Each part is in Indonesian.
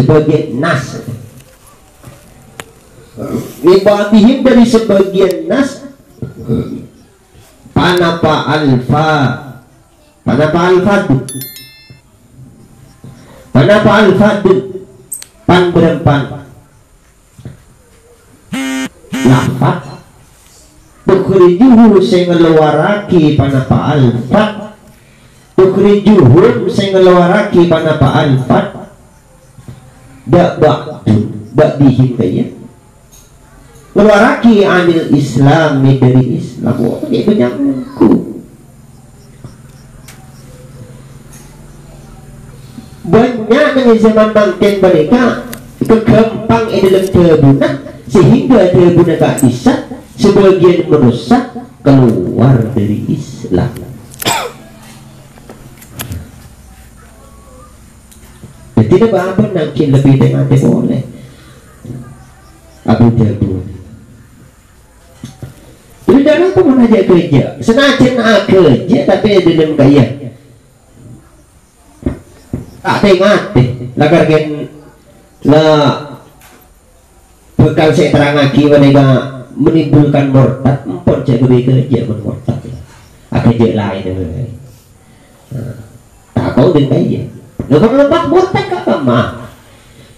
sebagian nas. Mibatihim dari sebagian nas panapa alfadu pan berempan lafad tukhrijuhu sing ngeluaraki panapa alfad tukhrijuhum sing ngeluaraki panapa alfad ba'dihim kaya ngeluaraki anil Islam dari Islam. Oh, itu nyangku banyak dengan zaman bangkit mereka kegempang dalam terbuna sehingga terbuna tak bisa sebagian merusak keluar dari Islam. Dan tidak apa mungkin lebih dengan boleh Abu Dhabi. Jadi dalam pun aja kerja senajan kerja tapi dalam kaya tak tengah deh lagar gen lah bekal saya terang lagi mereka menimbulkan murtad empon jago kerja murtad kerja lain tak tahu dengan kaya lepas lepas murtad kata mah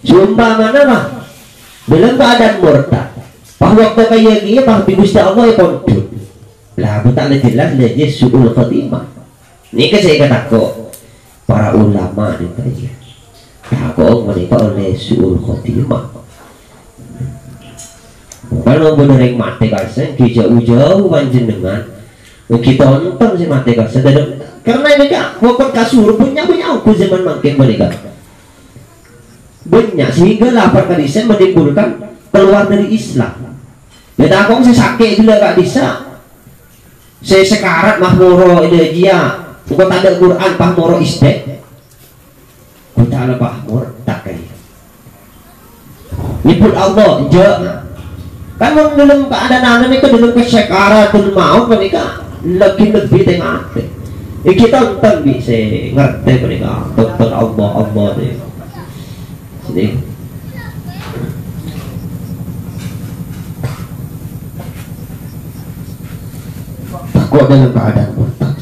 sumpah mana mah dalam keadaan murtad pas waktu kaya dia pas Gusti Allah ya koncut lah aku tak jelas dia suul khotimah ini kan saya kata kok para ulama ni kaya kau mereka oleh suul khotimah kalau benar yang mati kasih jauh-jauh panjenengan kita nonton si mati kasih karena mereka waktu kasur punya aku zaman makin mereka banyak sehingga lapar kali saya menimbulkan keluar dari Islam. Ya aku saya sakit juga gak bisa. Saya sekarat mahmuro ide dia. Kau tak ada Quran mahmuro istek. Kau tak ada mahmur tak kaya. Nyebut Allah je. Kan dalam keadaan mereka dalam kesekarat pun mau mereka lebih tengah. Kita nonton bisa ngerti mereka tonton Allah deh. Jadi takut dalam keadaan murtad.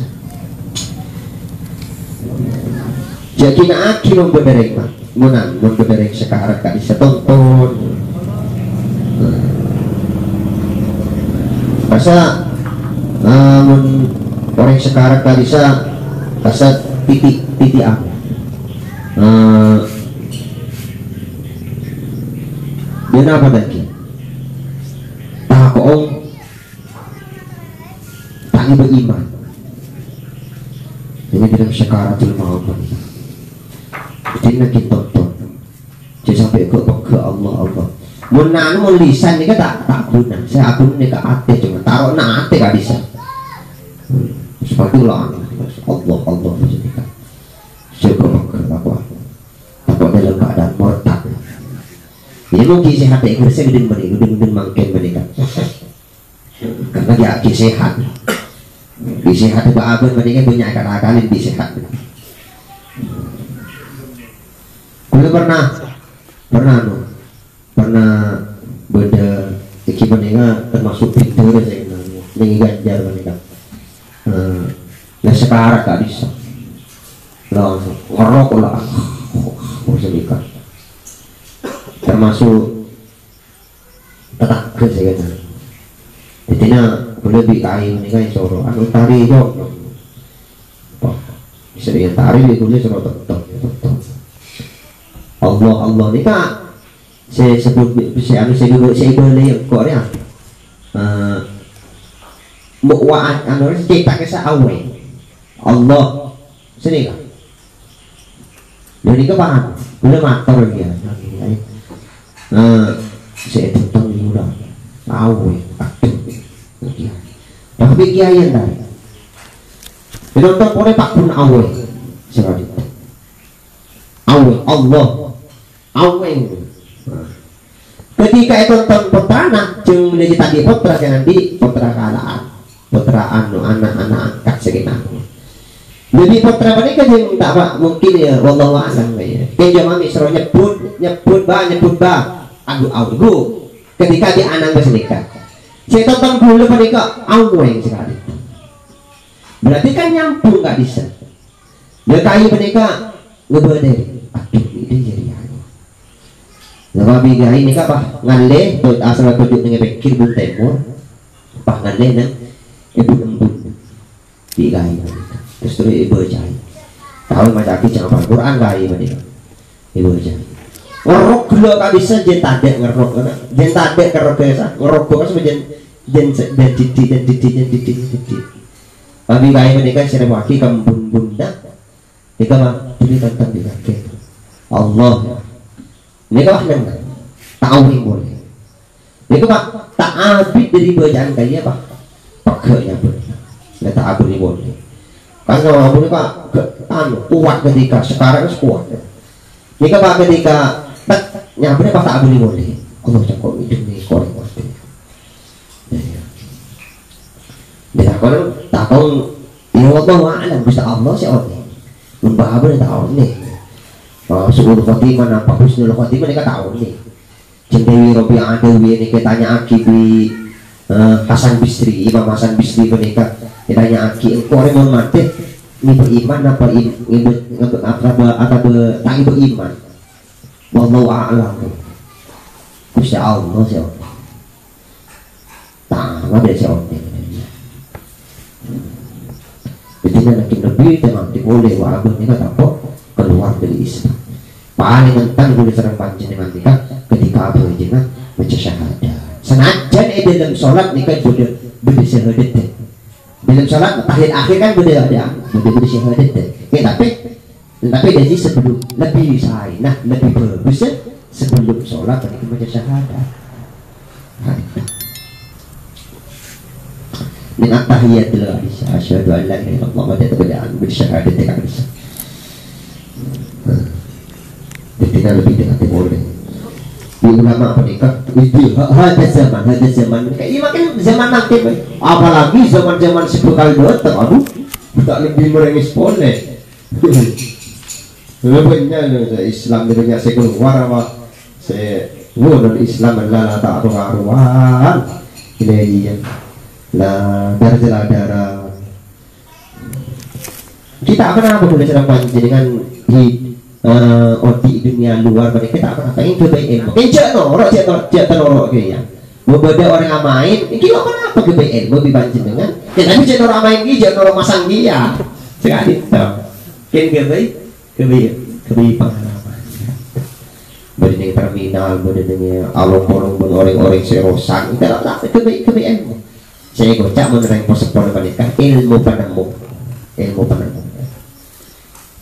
Jadi nak aki memberderek menang memberderek sekarang tak bisa tonton. Masa namun orang sekarang tak bisa masa titik aku. Dia apa lagi? Takut tak beriman. Ini dalam sekaratul maut. Jadi nak kita tonton. Jadi sampai ke Allah. Munan lisan ni tak guna. Saya akun ni ke hati cuma taruh nak hati tak bisa. Seperti lah Allah macam kan. Cukup ke apa? Takut dalam keadaan murtad. Jadi mungkin sehat yang saya gede makin mereka karena dia sehat itu apa mereka punya akal-akalin di sehat. Kalau pernah beda ekipan mereka termasuk pintar saya dengan ganjar mereka sekarang tak bisa langsung ngorok lah sedikit termasuk tetap kerja kan. Jadinya boleh kain ini kan soro anu tari jo. Bisa dia tari dia boleh soro tetap. Allah ni kan saya sebut saya boleh kok ya. Mu'wa'an anu cetak kesa awe. Allah sini kan. Jadi ke paham. Boleh matur dia. Saya tentang mula awe tapi kiai yang tadi penonton oleh Pak pun awe seperti itu awe Allah awe ketika itu tonton putrana jeng menjadi tadi putra jangan di putra kalaan putra anu anak-anak angkat segenap Jadi putra mereka yang tak pak mungkin ya wallahu a'lam ya. Kenjo mami suruh nyebut ba agu ketika di anang bersenikah. Saya tonton dulu mereka aweng sekali. Berarti kan nyambung nggak bisa. Ya kayu mereka ngebede. Aduh ini jadi anu. Nama biga ini apa? Ngale tuh asal tujuh dengan bekir bun temur. Pak ngale nang ibu embun. Biga ini. Terus ibu cai. Tahu macam aki jangan Al-Quran kali mereka. Ibu cai. Ngerok gula tak bisa jen tadek ngerok kan? Jen tadek ngerok biasa. Ngerok kan sama jen didi. Tapi kaya mereka sering waki kembun bunda. Mereka mah jadi tentang di kaki. Allah. Mereka mah neng. Tahu yang boleh. Mereka mah tak abid dari bacaan kaya pak. Pakainya boleh. Mereka tak abid boleh. Kan kalau mereka kuat ketika sekarang kuat. Mereka mah ketika nyampe pas tak abid boleh. Allah cakap hidup ni korek mati. Dia kalau tak tahu, ya Allah alam bisa Allah sih orang. Membahagia dia tahu nih. Suul khotimah apa husnul khotimah mereka tahu nih. Cendewi Robi Adawi ini tanya Aki di Hasan Bisri, Imam Hasan Bisri mereka tanya Aki, engkau orang mau mati ini beriman apa tak beriman? Wallahu a'lam. Bisa Allah sih orang. Tak ada sih orang. Jadi nanti lebih memang boleh wabah ini kata keluar dari Islam. Paling tentang boleh serang panjenengan kan ketika apa jenengan baca syahadat. Senajan dalam sholat nih kan boleh bersyahadat. Dalam sholat tahiyat akhir kan boleh ada bersyahadat. Tapi dari sebelum lebih nah lebih bagus sebelum sholat kita baca syahadat. Min at-tahiyatul asyhadu an la ilaha illallah wa asyhadu bersyahadati kan bisa. Jadi lebih dekat boleh. Di ulama mereka itu ada zaman mereka. Ini makin zaman nanti, apalagi zaman sebekal datang, aduh, tak lebih merengis boleh. Lebihnya Islam banyak saya keluar apa saya dari Islam adalah tak ruan ini lah darah kita akan apa boleh sedang panjenengan di di dunia luar mereka kita akan apa yang kebaik ilmu enjak norok cek norok kayak ya berbeda orang amain ini lo kenapa kebaik ilmu di panjenengan ya tapi cek norok amain ini cek norok masang dia sekali tau kan kebaik pengalaman berdiri terminal berdiri alung-alung orang-orang serosan kita tak kebaik ilmu. Saya gocak menerang paspor menikah ilmu penemu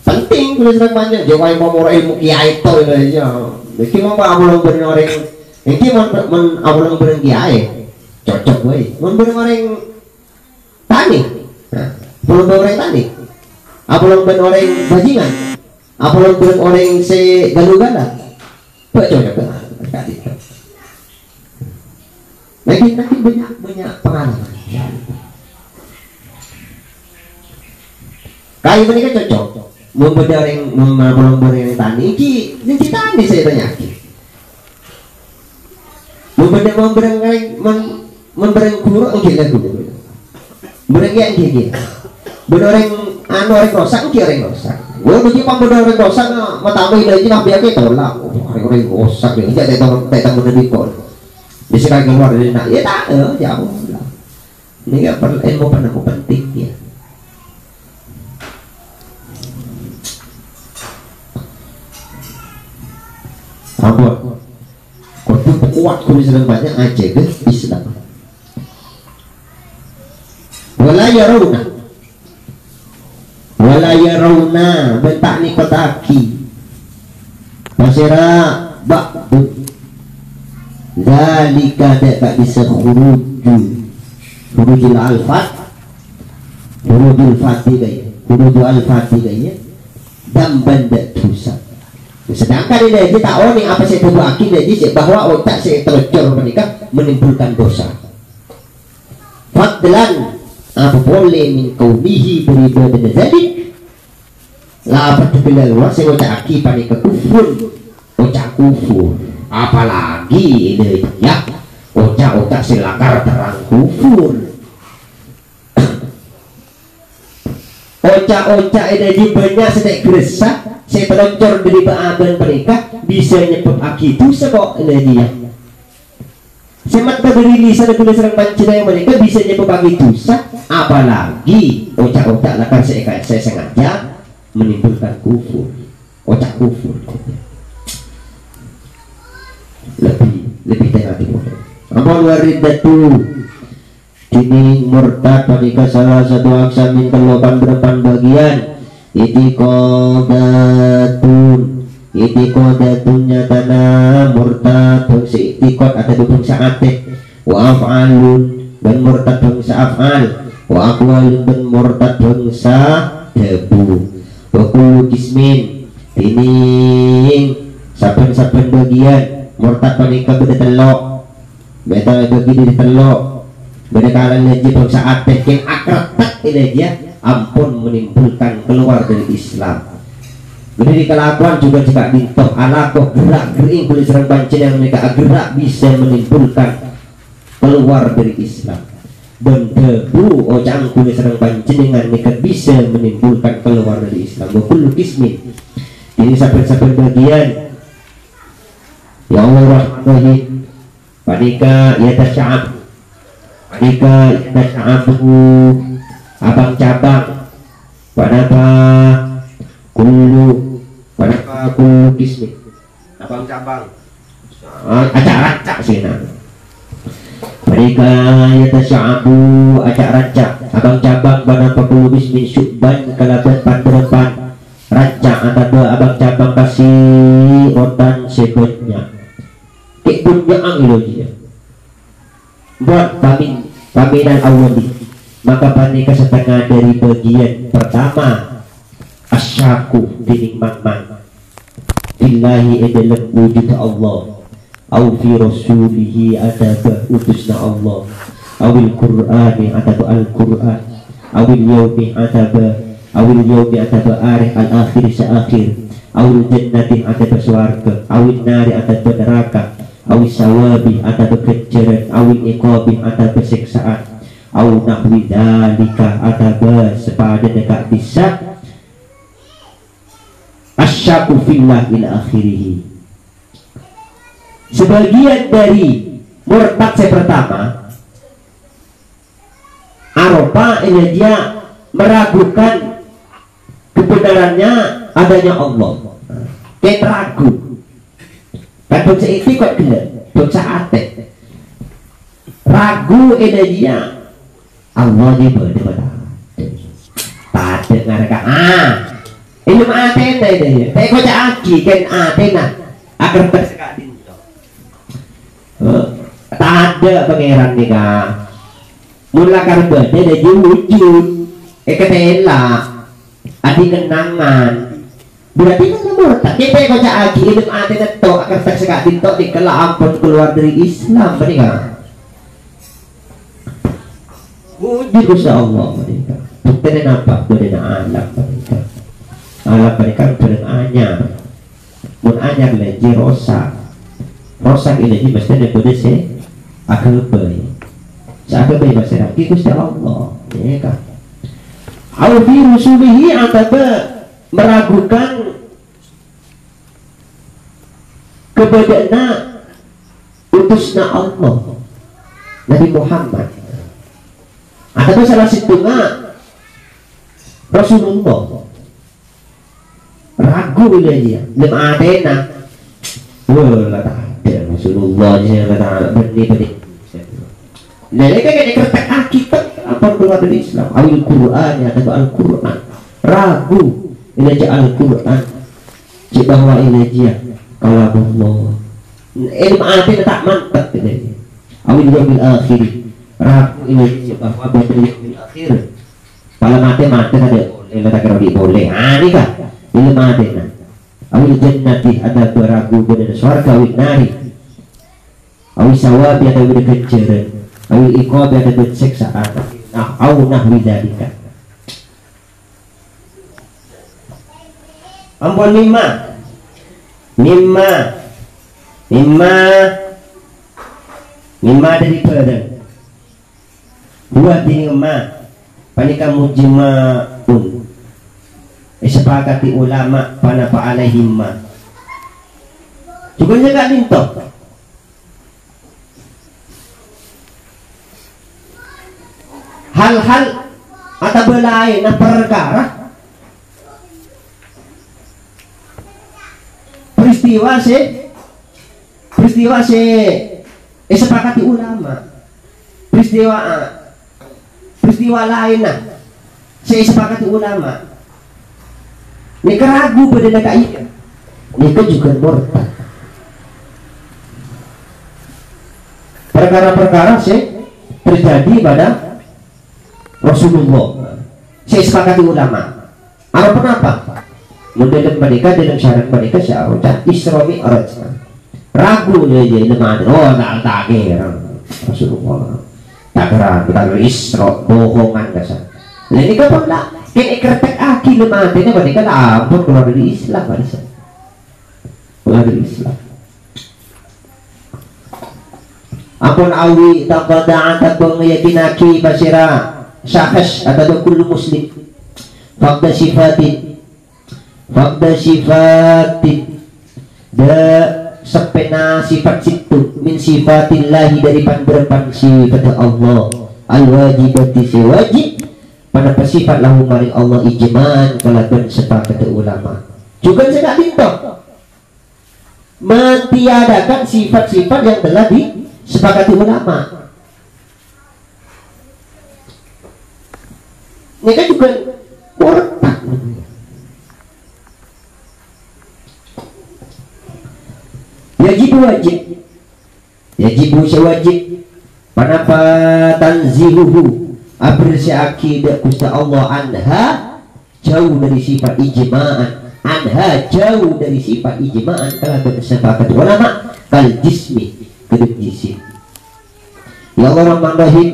penting tulis banyak jangan mau ilmu kiai itu aja jadi mau awalong beri orang ini mau awalong beri kiai cocok boy mau beri orang tani belum beri orang tani awalong beri orang bajingan awalong beri orang se galu-gala cocok nanti banyak pengalaman. Kayu mereka cocok. Membeda orang yang tani. Ini tani saya tanya. Membereng guru gila guru. Bereng yang gila. Bereng orang rosak orang rosak. Gua begini pembeda orang rosak matamu lagi mah biar kita tolak. Orang rosak dia tidak tahu mendidik. Bisa kan keluar dari nak, ya tak ada, jauh lah. Ini kan ilmu penting ya. Apa? Kau kuat kau bisa banyak aja ke Islam. Wala yarawna bentak ni kotaki. Masira ba'du. Zalika tak bisa khurujul al-fatih gaya dan benda dosa. Sedangkan ini kita ini apa saya coba akidah ini bahwa otak saya tercor menikah menimbulkan dosa. Fadlan apa boleh min kaumihi beribadah jadi lah apa terkenal luas saya ucap aki panik kufur, ucap kufur apalagi ini ya ucap silakar terang kufur. Oca ini banyak sedek gresah saya peloncor dari baaban mereka bisa nyebut aki itu sebab ini dia semat dari lisan dan serang pancina yang mereka bisa nyebut aki dosa apalagi oca lakar saya sengaja menimbulkan kufur, oca kufur lebih tengah timur apa luar ridatu kini murtad panika salah satu aksa min kelopan berdepan bagian itikodatun nyatana murtad bangsa itikot ada bangsa atik wa af'alun dan murtad bangsa af'al wa aqwalun dan murtad bangsa debu wa kullu kismin ini saben-saben bagian murtad panika beda telok beda bagi di telok beda kalan aja bangsa atik yang akrab ini dia ampun menimbulkan keluar dari Islam. Jadi kelakuan juga dintoh alakoh gerak gering kulit serang pancen yang mereka gerak bisa menimbulkan keluar dari Islam. Dan debu ojang kulit serang pancen dengan mereka bisa menimbulkan keluar dari Islam. Wakul kismin ini sabar-sabar bagian ya Allah rahmatullahi panika ya tasya'ab panika ya tasya'abu abang cabang padapa kulu kismi abang cabang acak-acak sih nah mereka ya tasya'abu acak-acak abang cabang padapa kulu kismi syubban kalaban panderepan rancak atau abang cabang kasih rotan sebetnya kebunyaang ilo dia buat paminan awali maka panika setengah dari bagian pertama asyaku dining mang billahi dalam wujud Allah au fi rasulihi adaba utusna Allah awil qur'ani adaba al-qur'an awil yawmi adaba arih al-akhir sa'akhir awil jannatin adaba swarga awil nari adaba neraka awil sawabi adaba kejaran awil iqabi adaba siksaan au nahwi dalika adaba sepada dekat bisa asyaku fillah ila akhirih. Sebagian dari murtad saya pertama Aropa ini dia meragukan kebenarannya adanya Allah kayak ragu kan bangsa itu kok gelap bangsa atek ragu ini dia Allah ni berdua pada mereka ini mah atena ini tapi kau cakap kan atena agar tersekadin tak ada pangeran ni kah mula karena dia ada wujud ketela adi kenangan berarti kan murtad kita kau cakap ini mah atena to agar tersekadin to dikala ampun keluar dari Islam mereka wujud Gusti Allah mereka buktinya nampak dari alam mereka beranyar mun anyar lagi rosak ini mesti ada kode se akabai seakabai masih lagi Gusti Allah ya kan au fi rusulihi ataba meragukan kebenaran utusna Allah Nabi Muhammad atau salah satunya Rasulullah ragu dia lima adena wala ada Rasulullah yang kata benih mereka kan kertas Alkitab apa keluar dari Islam awil Quran atau Al-Quran ragu ini aja Al-Quran bahwa ini aja kalau Allah ilmu adena tak mantap ini awil yawmil akhir ragu ini bahwa bil akhir kalau mati ada letak di boleh ini kah ini mati nah awil jannati ada beragu pada surga awil nari awil sawabi ada pada kejaran awil iqabi ada pada siksaan nahwi dalika ampun mimma mimma mimma mimma dari barang dua dini ma panika mujma'un sepakati ulama pana pa alaihim ma juga gak lintok hal-hal atau belai na perkara peristiwa sepakati ulama peristiwa lain nah sepakati ulama ini keragu pada negara ini juga murtad perkara-perkara terjadi pada Rasulullah sepakati ulama apa mendalam mereka dalam syarat mereka sya'udah Isra Mi'raj ragu dia lemah tak kira Rasulullah tak kira Isra bohongan dasar ini kapan lah kini kertek aki lemah dia mereka lah ampun keluar dari Islam keluar dari Islam ampun awi taqada'an tabang yakinaki basira syakhs atau kullu muslim fakta sifatin da sepena sifat situ min sifatillahi dari panderepan sifat Allah al-wajibati sewajib pada sifat lahu maring Allah ijma'an kalaban sepakat ulama juga saya minta mentiadakan sifat-sifat yang telah disepakati ulama ini kan juga murtad yajibu sewajib panapa tanzihuhu abersyakidah kusta Allah anha jauh dari sifat ijma'an jauh dari sifat ijma'an telah bersepakat ulama kal jismi kedua jisim ya Allah Rahman Rahim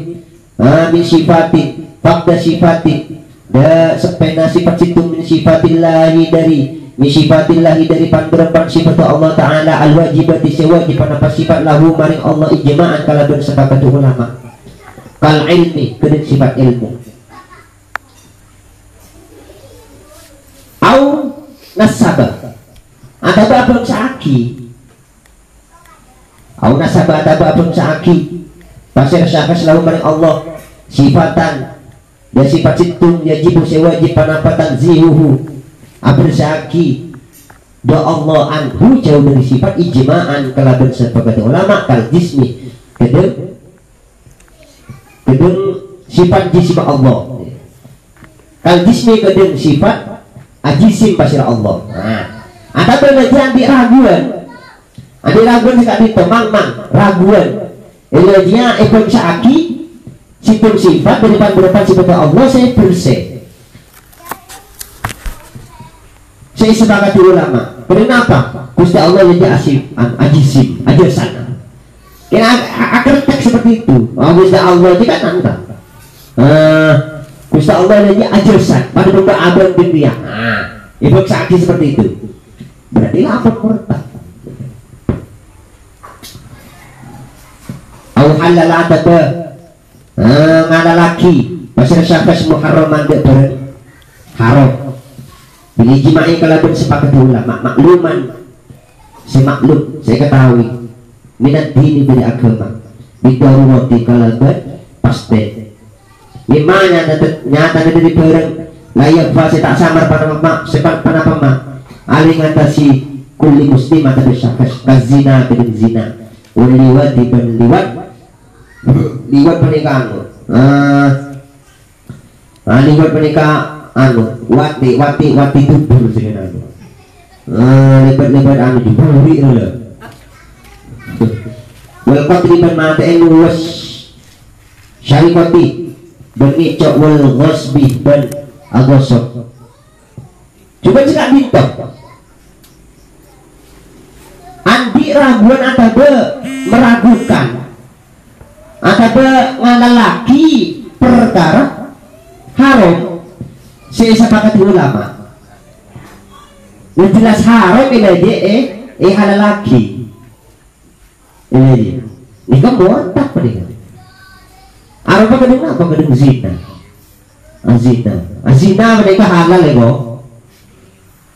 min sifatin fakta sifatin da sepena sifat situ min sifatillahi dari panderepan sifat Allah Ta'ala al-wajibati sewajib apa sifat lahu maring Allah ijma'an kala bersepakat ulama kal ilmi kedua sifat ilmu au nasabah atau abang sa'aki au nasabah atau abang sa'aki pasir syafas lahu maring Allah sifatan dan sifat situ yajibu sewajib panapatan zihuhu abersaki do Allah anhu jauh dari sifat ijma'an kalaban sepakat ulama kal jismi kedeng sifat jisim Allah kal jismi kedeng sifat ajisim pasir Allah ada belajar di raguan sekali temang raguan elahnya ekon syaki situng sifat dari panderepan sifat Allah saya bersih saya sepakat ulama. Kenapa? Gusti Allah jadi ajisim, ajasan. Kena akar teks seperti itu. Gusti Allah itu kan anta. Gusti Allah jadi ajasan pada benda abang dunia. Ibu saksi seperti itu. Berarti apa murtad? Au halal ataba ngada laki pasir syafas muharraman de haram. Ini ijma'i kalaban sepakat ulama makluman semaklum saya ketahui minat dini dari agama bidarurati kalaban pasti gimana nyata dari barang layak fase tak samar pada mak sepat pada pemak aling atasi kulli muslim atau bersyafas kazina dengan zina liwat dan liwat pernikahan liwat pernikahan wati tubur dengan lebat anu diburi lah wal qatriban mata luas syarikati bernicok wal ghasbi ban agosok coba cekak dintok andi raguan atau meragukan atau ngalalaki perkara haram saya sepakat ulama Yang jelas haram ini dia halal lagi. Ini dia. Ini kan murtad apa dia? Apa kedeng apa kedeng zina? Zina mereka halal lego.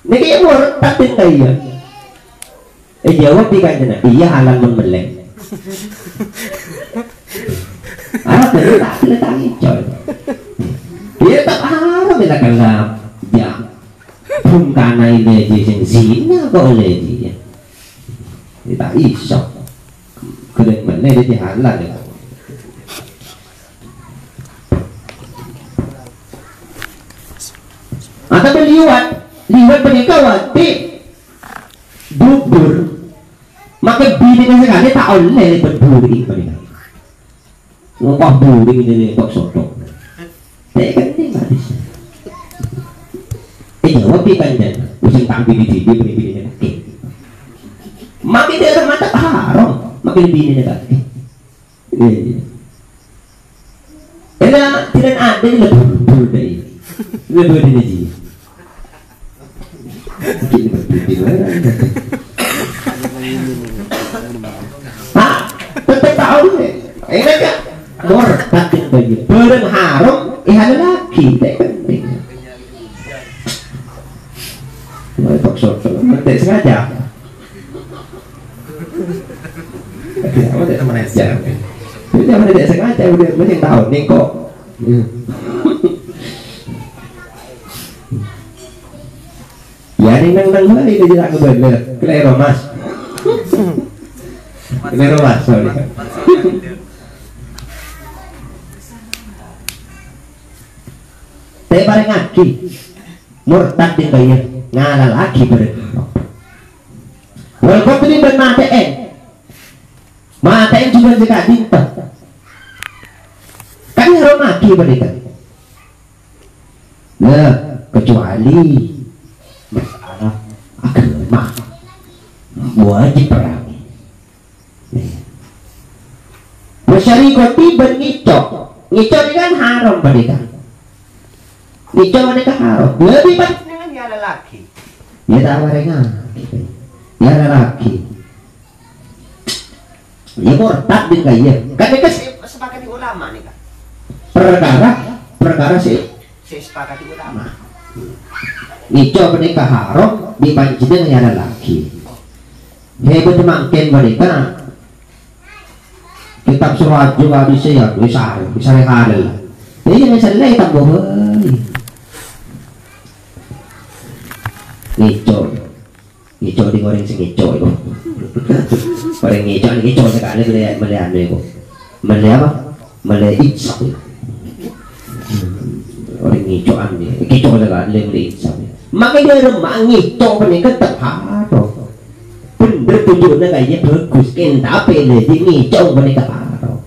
Ini kayak murtad din kayo. Jawab di kanjana. Iya halal membeleng. Dari tak letaknya coy. Dia tak haram bila kalam. Ya. Karena ini dia zina kok oleh dia. Dia tak iso. Kedeng mana dia halal ya. Atau berliwat pernikahan bubur, maka bini sekali tak oleh berburi pernikahan. Ngopah buri ini kok sotok. Saya kan ini nggak bisa. Jawab kan dan usung tampil di video bini lagi. Makin dia mata haram, makin bini lagi. Karena tidak ada yang lebih dari lebih dari ini. Tetap tahu deh. Enak kan? Murtad yang bagi barang haram, ada lagi. Tidak sengaja. Kamu tidak sengaja. Jangan tidak sengaja. Udah mesti tahu nih kok. Ya ini nang hari ini tidak benar. Kelero mas. Kelero mas. Sorry. Saya bareng lagi. Murtad di kaya ngalah lagi bareng. Walaupun ini bermatiin. Matiin juga jika dinta. Kan haram lagi mereka. Nah, kecuali masalah agama wajib perang. Masyarikoti berngicok. Ngicok ini kan haram mereka. Ngicok mereka haram. Lebih baik dengan ya lelaki. Ya tak warengan. Ya lelaki. Ya murtad din kaya. Kan mereka sepakat di ulama nih kan. Perkara sih sepakat di ulama. Ngicok mereka haram dipanci dengan ya lelaki. Hebat makin mereka kitab surat juga bisa ya bisa halal. Jadi misalnya kita bohong. Ngicok digoreng sing ngicok itu. Goreng ngicok sekali melihat itu. Melihat apa? Melihat icok. Orang ngicokan dia. Ngicok sekali melihat icok. Makanya dia remang ngicok mereka tetap haram. Bener tujuannya kayaknya bagus kan tapi lagi ngicok mereka haram.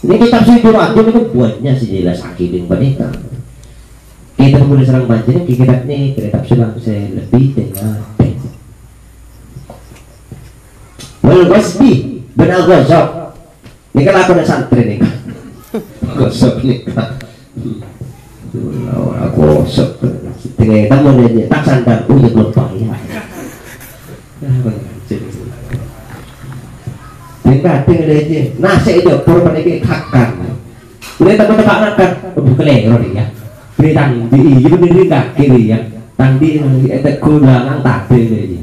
Ini kitab surat itu buatnya sejelas akibat mereka. Kita mulai serang banjir kitab ini kitab surat saya lebih dengan wal wasbi benar gosok. Ini kan aku ada santri nih kan. Gosok nih kan. Aku gosok. Ternyata mau dia tak sandar untuk berpahaya. Tinggal aja. Nasi itu korban ini kakak. Udah teman-teman akan berkelero dia. Beritan di ibu diri kiri ya. Tadi itu kulangan tak deh.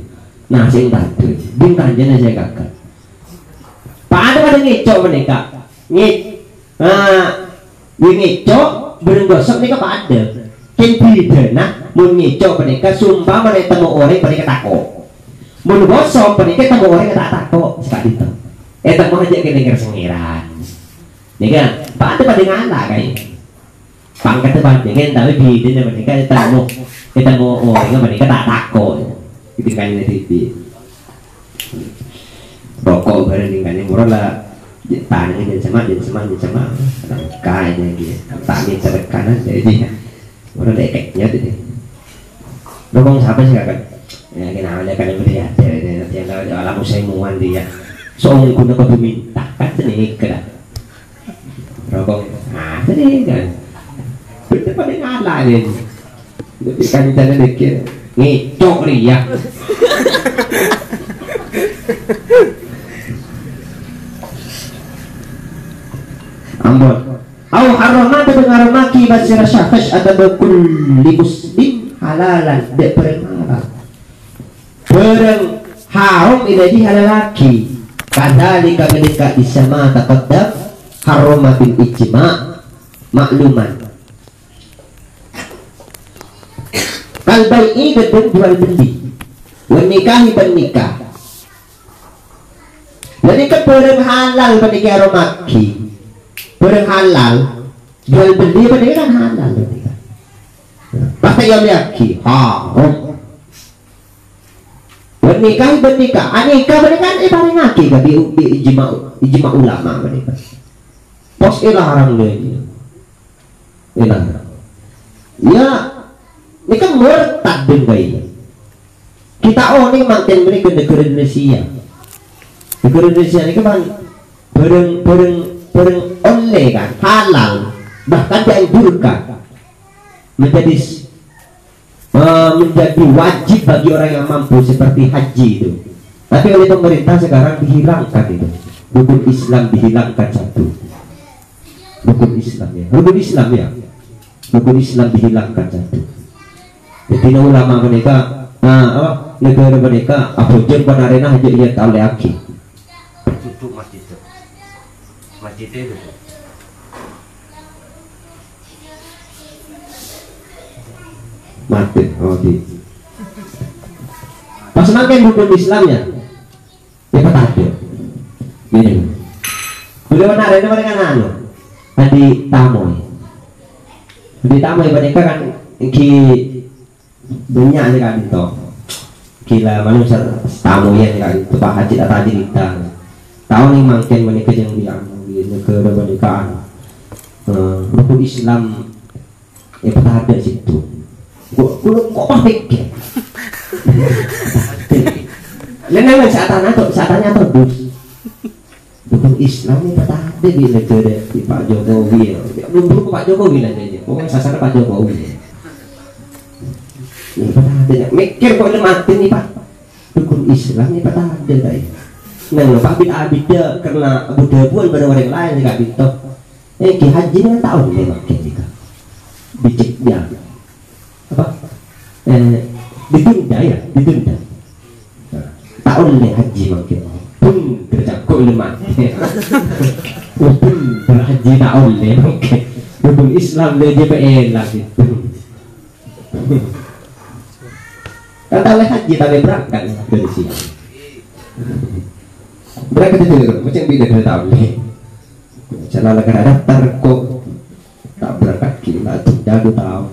Nasi tak deh. Bintang jenis saya kakak. Pak ada ngicok mereka. Ngicok bergosok mereka pak ada. Kembali nah mengicok mereka sumpah mereka temu orang mereka takut. Menggosok mereka temu orang tak takut sekali itu. Tak mau aja kira-kira sengiran. Nih kan, pak ada pada ngalah kayak. Pangkat tempat nih kan tapi bidenya mereka temu orang mereka tak takut. Itu kan ini TV. Rokok bareng tinggalnya murah lah. Tangan dan sama kayaknya gitu. Tangan sebelah kanan jadi murah deketnya tuh. Rokok siapa sih kakak? Ya kenapa dia kan beri hati yang alam usai muan dia. Soalnya guna kau minta kan sini kerap. Rokok sini kan. Betul pada ngalah ni. Tapi kan cara dekir. ngicok ya. Ambon au harama dengar maki basira syafash atau kulli muslim halalan dek perengara pereng haram ilahi halalaki kadzalika ketika isma taqaddam harama bil ijma' makluman kal bai'i gedung jual beli wan nikahi ban nikah. Jadi ke pereng halal bagi aromaki pereng halal jual beli bagi kan halal pasti yang laki haram wan nikahi ban nikah anikah bagi kan paling ngaki kan di ijma ulama bagi kan pos ilarang dia ilarang ya ini kan murtad dengan kita ini makin beri ke negara Indonesia. Negara Indonesia ini kan bareng oleh kan halal bahkan dianjurkan menjadi wajib bagi orang yang mampu seperti haji itu. Tapi oleh pemerintah sekarang dihilangkan itu. Rukun Islam dihilangkan satu. Rukun Islam ya. Rukun Islam dihilangkan satu. Jadi ulama mereka negara mereka abujur panarena haji lihat oleh aki tutup masjid itu mati di pas makin rukun Islamnya ya petade gini beliau panarena mereka di tamoy mereka kan banyak kan itu gila manusia tamu ya kan itu Pak Haji tadi kita tahu nih makin menikah yang di negara pernikahan rukun Islam ya pada ada situ kok pikir lain saatnya tuh rukun Islam ini pada ada di negara di Pak Jokowi belum Pak Jokowi aja pokoknya sasaran Pak Jokowi ini pada ada mikir kok mati nih Pak rukun Islam ini pada ada guys nah Pak bin Abida karena Abu Dhabuan pada orang lain juga gitu Ki Haji kan tahu memang kita diceknya apa ditunda tahu nih haji makin pun kerja kok lemah pun berhaji tahu nih makin rukun Islam dia JPL lah gitu kata oleh haji tapi berangkat dari sini berangkat itu macam beda dari tahun ini cara negara daftar kok tak berangkat gila tuh jago tahu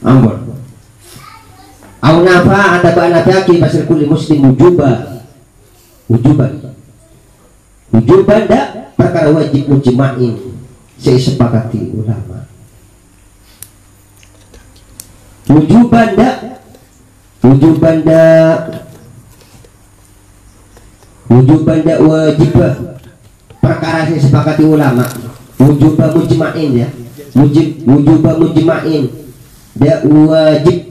Ambon au nafa ada ba'anataki pasir kulli muslim wujuban dak perkara wajib mujma'in sepakati ulama wujuban dak wajib perkara yang sepakati ulama wujuban mujma'in ya wujuban mujma'in dak wajib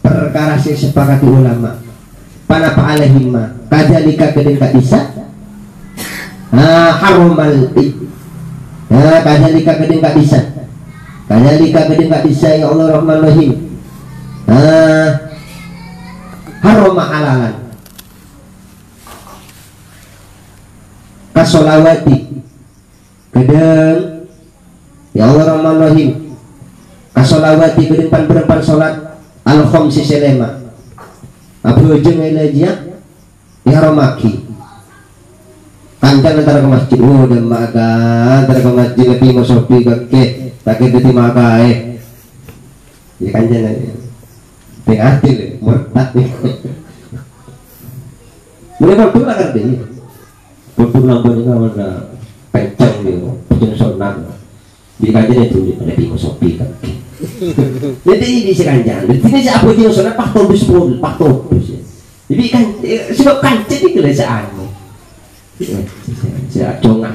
perkara yang sepakati ulama panapa alaihimma kadzalika kedeng tak bisa harumal kadzalika kedeng tak bisa ya Allah Rahman Rahim haroma halalan kasolawati kedeng ya Allah Rahman Rahim kasolawati kedeng pan sholat al-khamsi selema abu ujung elajia iharomaki kancan antara ke masjid dan maka antara ke masjid lagi masopi kake tak kita maka ya kancan aja pengatil murtad nih mulai waktu lah kan deh waktu lampunya kan mana penceng nih punya sonat di kancan itu ada di masopi kake jadi ini si kancan di sini si abu punya sonat pak tobus ya jadi kan sebab kancan itu lah seanu si acong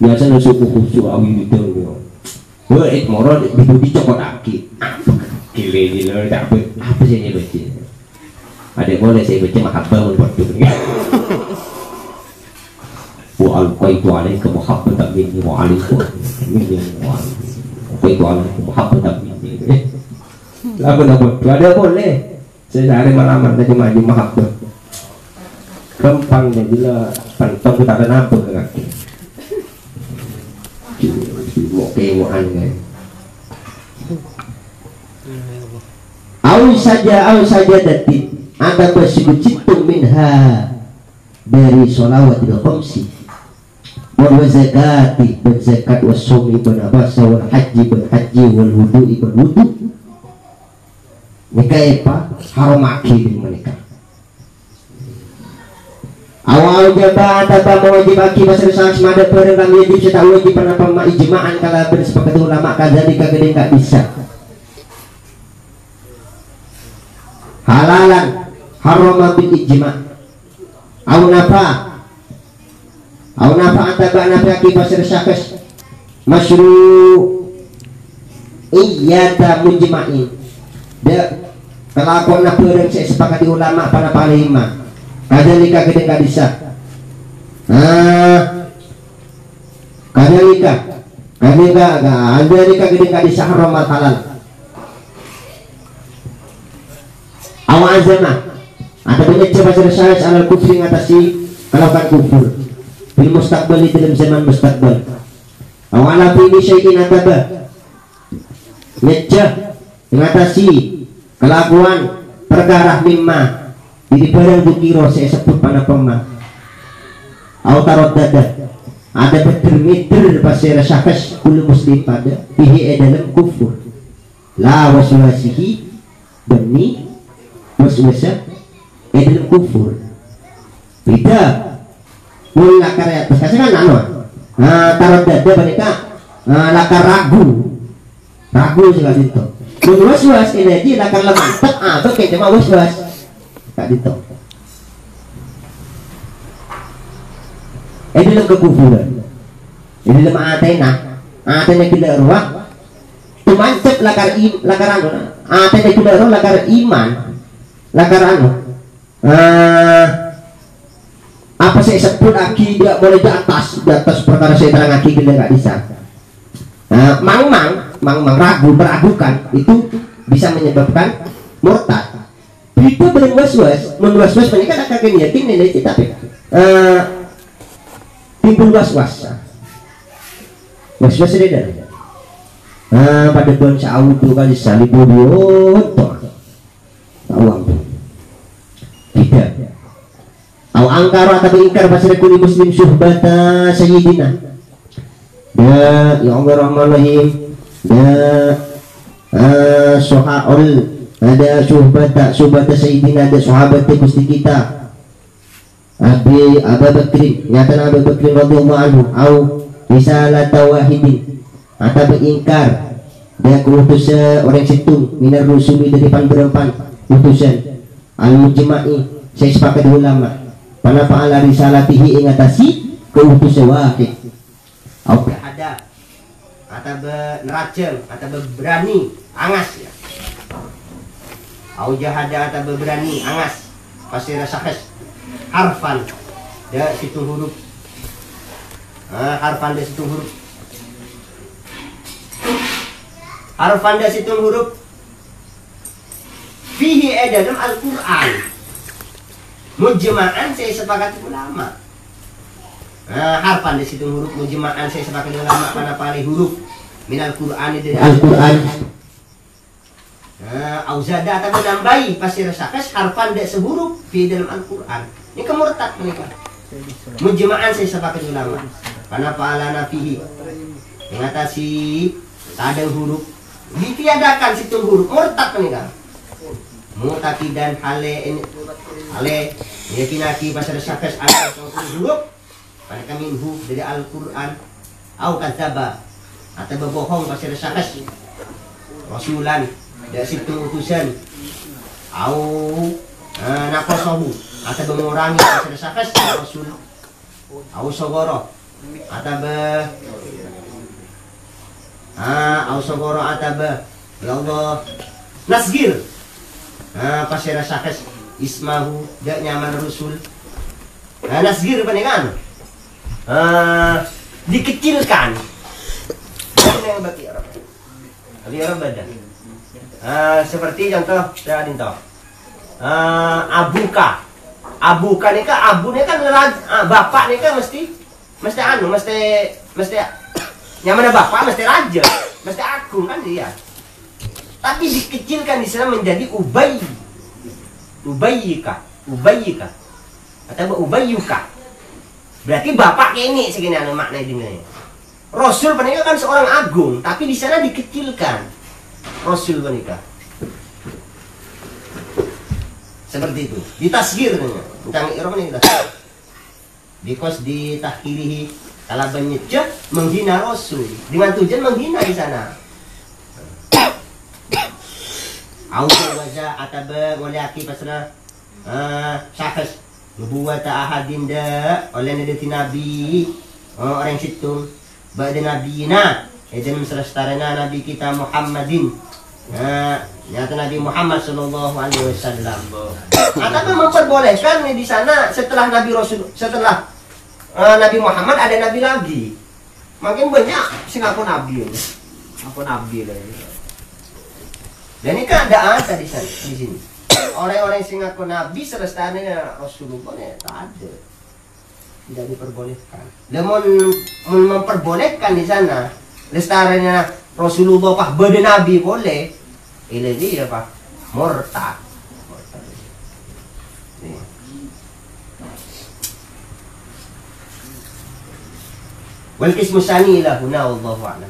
biasa suku khusyuk awi itu yo moro dicokot aki gile apa sih ini baca ada boleh saya baca mahabbah waktu wa alqaitu alaika muhabbatan minni wa alaikum minni wa alqaitu alaika muhabbatan minni ada boleh saya cari malaman tadi maju mahabbah gampang jadilah pantang kita ada nampak kaki mau kewan kan au saja dati ada bersyukur minha dari sholawatil khamsi wal zakati dan zakat wasumi dan abasa wal haji wal wudu'i wal wudu nikah apa haromaki di menikah awal jabat atau mewajib aki pasal saksi mada perang kami wajib serta wajib penapa ijma'an kalau bersepakat ulama kadzalik kagede enggak bisa halalan harama bil ijma' au nafa ataba nafi aki pasal saksi masyru iyata mujma'in dia kelakuan perang sepakati ulama pada palima kadalika gede nggak bisa kadalika gede nggak bisa haram halal awal azama ada banyak coba selesai alal kufri ngatasi melakukan kufur bil mustaqbali dalam zaman mustaqbal awal ini syai'in ataba nyecah mengatasi kelakuan perkara mimma jadi barang dikira saya sebut pada pemah autarot dada ada beter-meter pasir syahas kulu muslim pada bihi dalam kufur la waswasihi bani waswasa dalam kufur beda mula karya atas kasih kan anu tarot dada mereka lakar ragu sekali itu was-was energi lakar lemah tak kayak cuma was-was tak ditok dalam kekufuran dalam atena kita ruah tumancep lakar anu atena kita ruah lakar iman lakar anu apa saya sebut aki dia boleh di atas perkara saya terang aki kita nggak bisa mang meragukan itu bisa menyebabkan murtad itu berwas-was mereka akan yakin nilai tapi timbul was-was sedang pada bulan Syawal itu kali salibu awam tidak au angkara atau ingkar pasal kuli muslim syuhbata sayyidina ya Allah Rahman Rahim sohaul ada syuhbata sayyidina ada sahabat Gusti kita Abu Bakrin nyata Abu Bakrin radhiyallahu anhu au risalata wahidin atau beingkar dia keutusan orang situ minar rusuli dari berempat utusan al-mujma'i saya sepakat ulama pada fa'ala risalatihi ingatasi keutusan wahid au ada atau neracem atau berani angas ya au jahada atau berani angas pasti rasa harfan dia situ huruf harfan dia situ huruf fihi dalam Al-Quran mujma'an saya sepakat ulama harfan dia situ huruf mujma'an saya sepakat ulama pada paling huruf minal Quran dari Al-Quran auzada atau menambahi pasti resakas harfan dia sehuruf di dalam Al-Quran ini kemurtad mereka mujma'an saya sepakat ulama karena pa'ala nafihi mengatasi tak ada huruf ditiadakan situ huruf murtad mereka mutakidan hale yakinaki pasti resakas ada huruf pada kami dari Al-Quran au kadzaba atau berbohong pasti resakas rasulan dari situ utusan au nakosohu atau mengurangi pasti resakas rasul au sogoro ataba au sogoro ataba ya Allah nasgir pasira syakhs ismahu da nyaman rusul nasgir panikan dikecilkan yang bagi Arab badan seperti contoh saya dinto abuka nih kan abu nih kan bapak nih kan mesti nyaman bapak mesti raja mesti agung kan dia, tapi dikecilkan di sana menjadi ubayyika atau ubayyuka, berarti bapak ini segini anu makna ini. Rasul penikah kan seorang agung, tapi di sana dikecilkan Rasul penikah seperti itu, ditasgir tentang iram ini because ditakhirihi kalau menyejah menghina Rasul dengan tujuan menghina di sana. Auza wajah ataba waliaki pasna syakhs nubuwata ahadin da oleh nabi orang situ ba'da nabiyina dan selestarana nabi kita Muhammadin nyata Nabi Muhammad sallallahu alaihi wasallam. Atau memperbolehkan di sana setelah Nabi Rasul setelah Nabi Muhammad ada nabi lagi. Makin banyak sing aku nabi. Aku nabi lah. Dan ini kan ada di sini. Orang-orang sing aku nabi selestaranya Rasulullah ya tak ada. Tidak diperbolehkan. Dan memperbolehkan di sana lestaranya Rasulullah pak bade nabi boleh. Ini dia pak murtad. Wal qismu tsani lahu wallahu a'lam.